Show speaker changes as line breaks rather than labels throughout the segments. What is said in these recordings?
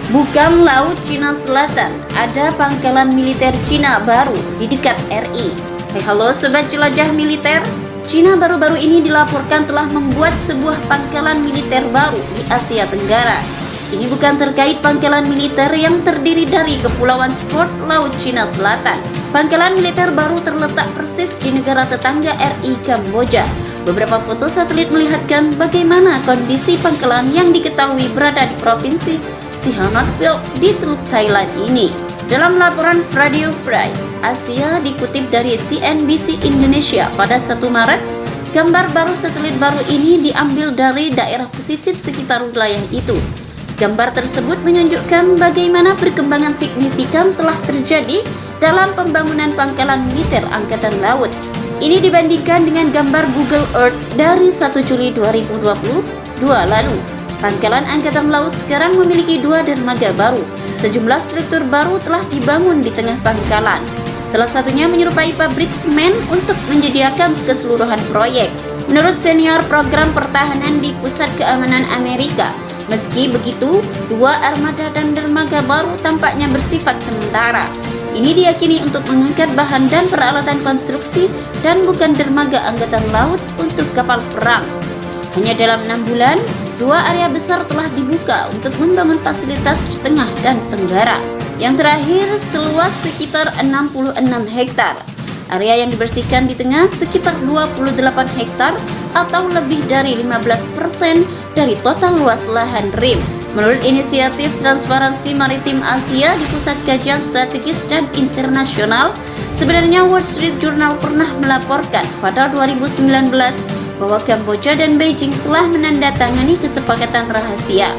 Bukan Laut Cina Selatan, ada pangkalan militer Cina baru di dekat RI. Hai halo sobat jelajah militer, Cina baru-baru ini dilaporkan telah membuat sebuah pangkalan militer baru di Asia Tenggara. Ini bukan terkait pangkalan militer yang terdiri dari Kepulauan Sport Laut Cina Selatan. Pangkalan militer baru terletak persis di negara tetangga RI Kamboja. Beberapa foto satelit melihatkan bagaimana kondisi pangkalan yang diketahui berada di provinsi Sihanoukville di Teluk Thailand ini. Dalam laporan Radio Free Asia dikutip dari CNBC Indonesia pada 1 Maret, gambar baru satelit baru ini diambil dari daerah pesisir sekitar wilayah itu. Gambar tersebut menunjukkan bagaimana perkembangan signifikan telah terjadi dalam pembangunan pangkalan militer Angkatan Laut. Ini dibandingkan dengan gambar Google Earth dari 1 Juli 2022 lalu. Pangkalan Angkatan Laut sekarang memiliki 2 dermaga baru. Sejumlah struktur baru telah dibangun di tengah pangkalan. Salah satunya menyerupai pabrik semen untuk menyediakan keseluruhan proyek. Menurut senior program pertahanan di Pusat Keamanan Amerika, meski begitu, 2 armada dan dermaga baru tampaknya bersifat sementara. Ini diyakini untuk mengangkat bahan dan peralatan konstruksi dan bukan dermaga Angkatan Laut untuk kapal perang. Hanya dalam 6 bulan, 2 area besar telah dibuka untuk membangun fasilitas di tengah dan tenggara. Yang terakhir seluas sekitar 66 hektar. Area yang dibersihkan di tengah sekitar 28 hektar atau lebih dari 15% dari total luas lahan RIM. Menurut inisiatif Transparansi Maritim Asia di Pusat Kajian Strategis dan Internasional, sebenarnya Wall Street Journal pernah melaporkan pada 2019 bahwa Kamboja dan Beijing telah menandatangani kesepakatan rahasia.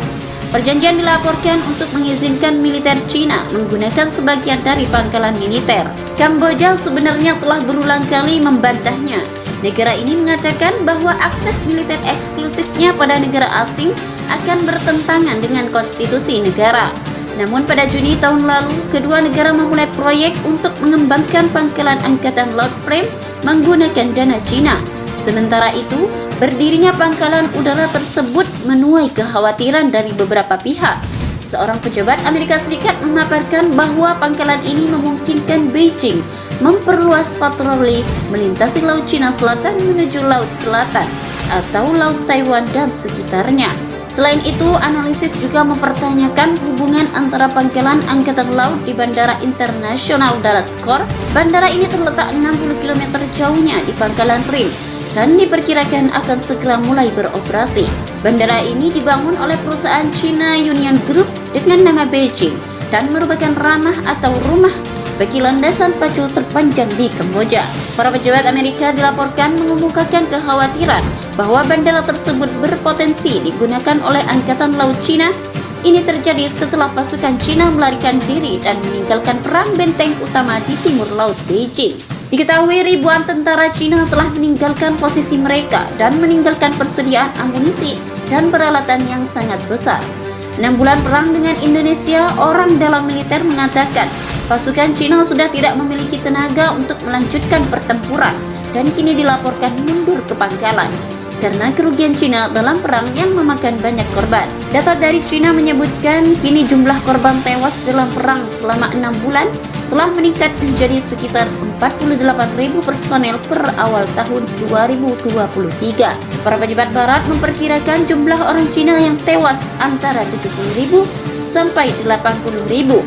Perjanjian dilaporkan untuk mengizinkan militer Cina menggunakan sebagian dari pangkalan militer. Kamboja sebenarnya telah berulang kali membantahnya. Negara ini mengatakan bahwa akses militer eksklusifnya pada negara asing akan bertentangan dengan konstitusi negara. Namun pada Juni tahun lalu, kedua negara memulai proyek untuk mengembangkan pangkalan Angkatan Laut Frame menggunakan dana Cina. Sementara itu, berdirinya pangkalan udara tersebut menuai kekhawatiran dari beberapa pihak. Seorang pejabat Amerika Serikat memaparkan bahwa pangkalan ini memungkinkan Beijing memperluas patroli melintasi Laut Cina Selatan menuju Laut Selatan atau Laut Taiwan dan sekitarnya. Selain itu, analisis juga mempertanyakan hubungan antara pangkalan Angkatan Laut di Bandara Internasional Darat Skor. Bandara ini terletak 60 km jauhnya di pangkalan RIM dan diperkirakan akan segera mulai beroperasi. Bandara ini dibangun oleh perusahaan China Union Group dengan nama Beijing dan merupakan ramah atau rumah bagi landasan pacu terpanjang di Kamboja. Para pejabat Amerika dilaporkan mengemukakan kekhawatiran bahwa bandara tersebut berpotensi digunakan oleh Angkatan Laut Cina. Ini terjadi setelah pasukan Cina melarikan diri dan meninggalkan perang benteng utama di timur laut Beijing. Diketahui ribuan tentara Cina telah meninggalkan posisi mereka dan meninggalkan persediaan amunisi dan peralatan yang sangat besar. 6 bulan perang dengan Indonesia, orang dalam militer mengatakan pasukan Cina sudah tidak memiliki tenaga untuk melanjutkan pertempuran dan kini dilaporkan mundur ke pangkalan karena kerugian Cina dalam perang yang memakan banyak korban. Data dari Cina menyebutkan kini jumlah korban tewas dalam perang selama 6 bulan telah meningkat menjadi sekitar 48.000 personel per awal tahun 2023. Para pejabat barat memperkirakan jumlah orang Cina yang tewas antara 70.000 sampai 80.000.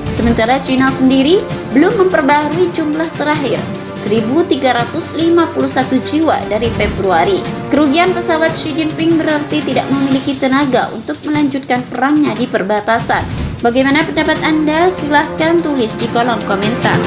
Sementara Cina sendiri belum memperbaharui jumlah terakhir, 1.351 jiwa dari Februari. Kerugian pesawat Xi Jinping berarti tidak memiliki tenaga untuk melanjutkan perangnya di perbatasan. Bagaimana pendapat Anda? Silahkan tulis di kolom komentar.